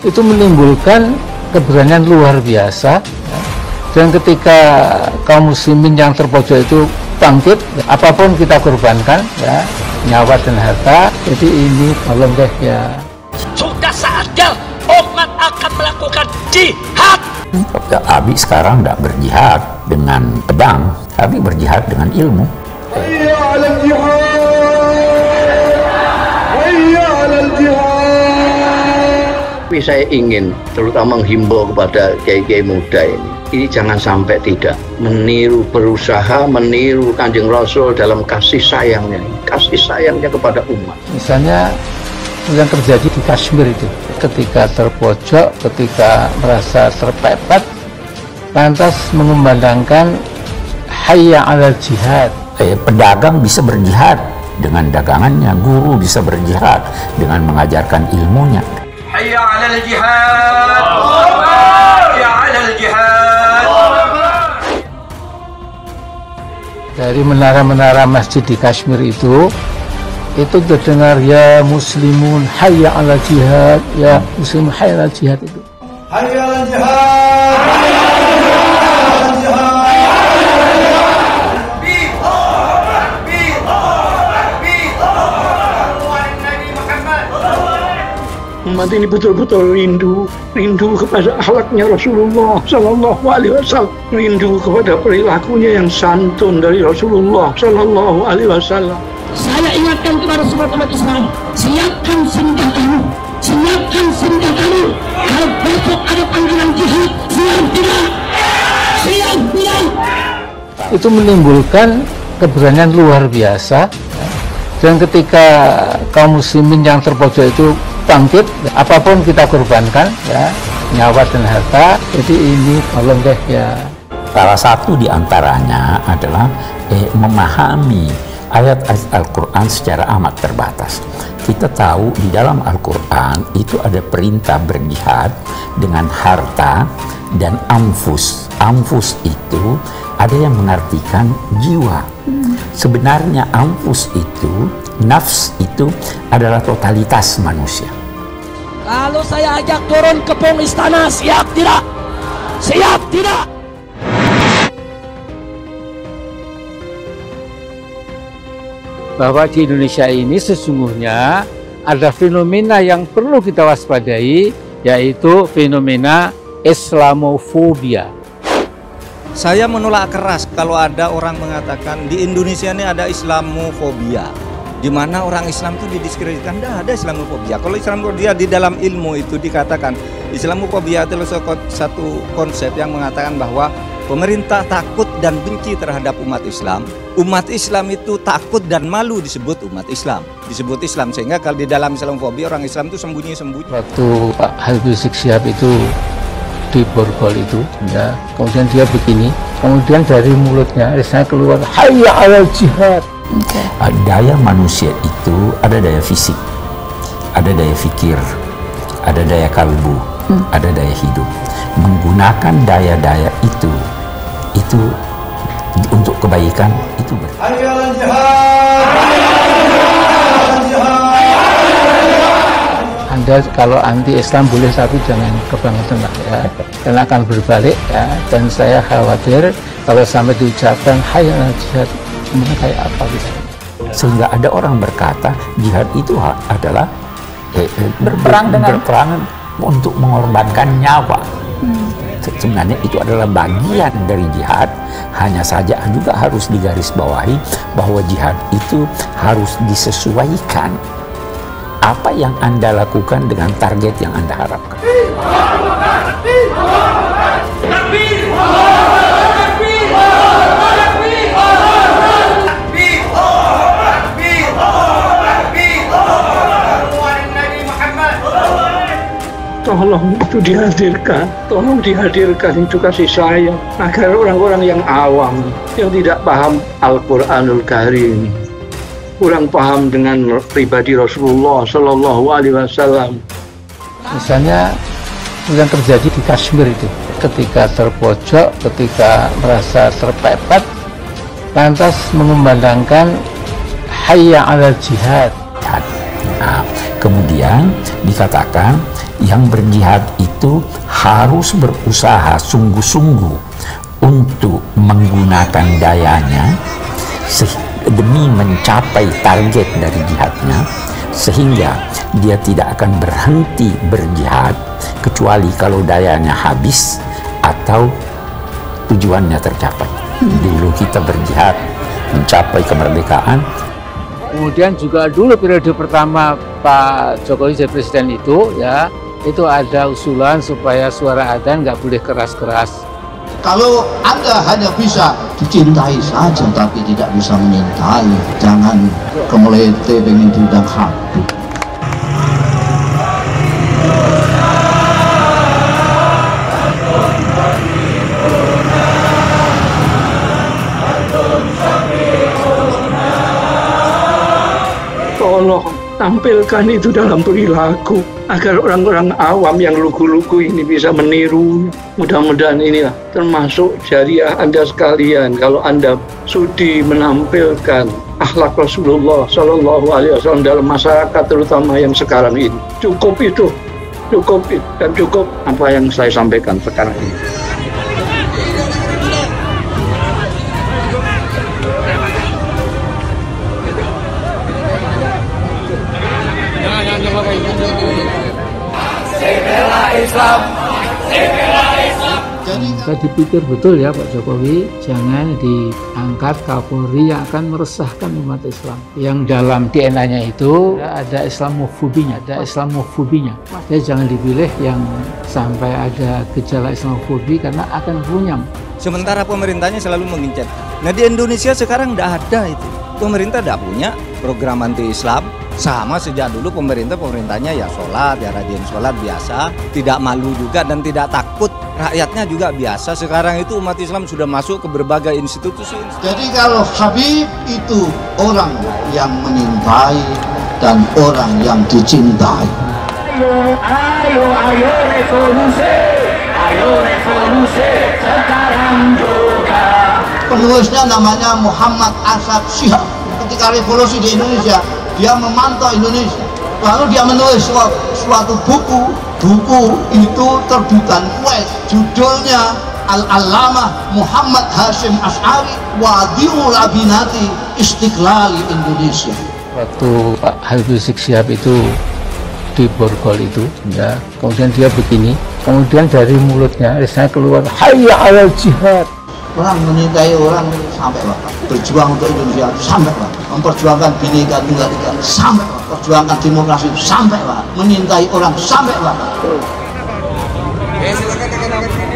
itu menimbulkan keberanian luar biasa. Dan ketika kaum muslimin yang terpojok itu bangkit, apapun kita korbankan, ya, nyawa dan harta. Jadi ini tolong deh ya. Sudah saatnya umat akan melakukan jihad. Abi sekarang tidak berjihad dengan pedang, tapi berjihad dengan ilmu. Hayya 'alal jihad, hayya 'alal jihad. Tapi saya ingin terutama menghimbau kepada kiai-kiai muda ini jangan sampai tidak berusaha meniru Kanjeng Rasul dalam kasih sayangnya kepada umat. Misalnya yang terjadi di Kashmir itu, ketika terpojok, ketika merasa terpepet, lantas mengumandangkan hayya 'alal jihad. Pedagang bisa berjihad dengan dagangannya, guru bisa berjihad dengan mengajarkan ilmunya. Hayya 'alal jihad, hayya 'alal jihad. Dari menara-menara masjid di Kashmir itu terdengar ya muslimun hayya 'alal jihad, ya muslimun hayya 'alal jihad itu. Hayya 'alal jihad, hayya 'alal jihad. Umat ini betul-betul rindu kepada akhlaknya Rasulullah Sallallahu Alaihi Wasallam, rindu kepada perilakunya yang santun dari Rasulullah Sallallahu Alaihi Wasallam. Saya ingatkan kepada semua umat Islam, siapkan senjatamu, siapkan senjatamu. Kalau besok ada panggilan jihad, siap tidak? Siap tidak? Itu menimbulkan keberanian luar biasa. Dan ketika kaum muslimin yang terpojok itu bangkit, apapun kita korbankan, ya, nyawa dan harta. Jadi ini tolong deh ya. Salah satu di antaranya adalah memahami ayat-ayat Al-Quran secara amat terbatas. Kita tahu di dalam Al-Quran itu ada perintah berjihad dengan harta dan anfus. Anfus itu ada yang mengartikan jiwa. Sebenarnya anfus itu, nafs itu adalah totalitas manusia. Kalau saya ajak turun ke pung istana, siap tidak? Siap tidak? Bahwa di Indonesia ini sesungguhnya ada fenomena yang perlu kita waspadai, yaitu fenomena Islamofobia. Saya menolak keras kalau ada orang mengatakan di Indonesia ini ada Islamofobia, di mana orang Islam itu didiskreditkan. Tidak ada Islamofobia. Kalau Islamofobia di dalam ilmu itu dikatakan, Islamofobia adalah satu konsep yang mengatakan bahwa pemerintah takut dan benci terhadap umat Islam. Umat Islam itu takut dan malu disebut umat Islam, disebut Islam, sehingga kalau di dalam Islamofobia orang Islam itu sembunyi-sembunyi. Waktu Pak Habib Rizik Syihab itu di Borgol itu, ya, kemudian dia begini, kemudian dari mulutnya saya keluar hayya 'alal jihad. Daya manusia itu ada daya fisik, ada daya fikir, ada daya kalbu, ada daya hidup. Menggunakan daya-daya itu untuk kebaikan itu Hayya 'alal jihad, hayya 'alal jihad. Anda kalau anti Islam boleh, tapi jangan kebangetan lah ya, karena akan berbalik ya. Dan saya khawatir kalau sampai diucapkan hayya 'alal jihad, kemudian kayak apa gitu. Sehingga ada orang berkata jihad itu adalah berperang untuk mengorbankan nyawa. Sebenarnya itu adalah bagian dari jihad, hanya saja juga harus digarisbawahi bahwa jihad itu harus disesuaikan apa yang Anda lakukan dengan target yang Anda harapkan. Tolong itu tolong dihadirkan itu kasih sayang agar orang-orang yang awam, yang tidak paham Al-Quranul Karim, kurang paham dengan pribadi Rasulullah Sallallahu Alaihi Wasallam. Misalnya yang terjadi di Kashmir itu, ketika terpojok, ketika merasa terpepet, lantas mengumandangkan hayya 'alal jihad. Nah, kemudian dikatakan Yang berjihad itu harus berusaha sungguh-sungguh untuk menggunakan dayanya demi mencapai target dari jihadnya, sehingga dia tidak akan berhenti berjihad kecuali kalau dayanya habis atau tujuannya tercapai. Dulu kita berjihad mencapai kemerdekaan. Kemudian juga dulu periode pertama Pak Jokowi jadi presiden itu itu ada usulan supaya suara adzan nggak boleh keras-keras. Kalau Anda hanya bisa dicintai saja tapi tidak bisa menyintai, jangan kemelete pengen diundang Habib. Tolong tampilkan itu dalam perilaku agar orang-orang awam yang lugu-lugu ini bisa meniru. Mudah-mudahan inilah termasuk jariah Anda sekalian. Kalau Anda sudi menampilkan akhlak Rasulullah Shallallahu Alaihi Wasallam dalam masyarakat terutama yang sekarang ini, cukup itu, dan cukup apa yang saya sampaikan sekarang ini. Saya dipikir betul ya Pak Jokowi, jangan diangkat Kapolri yang akan meresahkan umat Islam. Yang dalam DNA-nya itu ada Islamofobinya, Jadi jangan dipilih yang sampai ada gejala Islamofobi karena akan runyam. Sementara pemerintahnya selalu mengincar. Nah di Indonesia sekarang tidak ada itu. Pemerintah tidak punya program anti-Islam. Sama sejak dulu pemerintahnya ya sholat, ya rajin sholat biasa, tidak malu juga dan tidak takut. Rakyatnya juga biasa. Sekarang itu umat Islam sudah masuk ke berbagai institusi. Jadi kalau Habib itu orang yang menyintai dan orang yang dicintai. Ayo revolusi sekarang juga. Penulisnya namanya Muhammad Asad Shihab. Ketika revolusi di Indonesia, dia memantau Indonesia, lalu dia menulis suatu buku itu terbitan Kuwait, judulnya Al-Allamah Muhammad Hashim Asy'ari Wadi'ul Abinati Istiqlali Indonesia. Waktu Pak Habib Rizik Syihab itu di Borgol itu, kemudian dia begini, kemudian dari mulutnya saya keluar hayya 'alal jihad. Orang menyintai orang sampai Bapak, berjuang untuk Indonesia sampai Bapak, memperjuangkan Bhinneka Tunggal Ika sampai Bapak, perjuangkan demokrasi sampai Bapak, menyintai orang sampai Bapak. Silakan.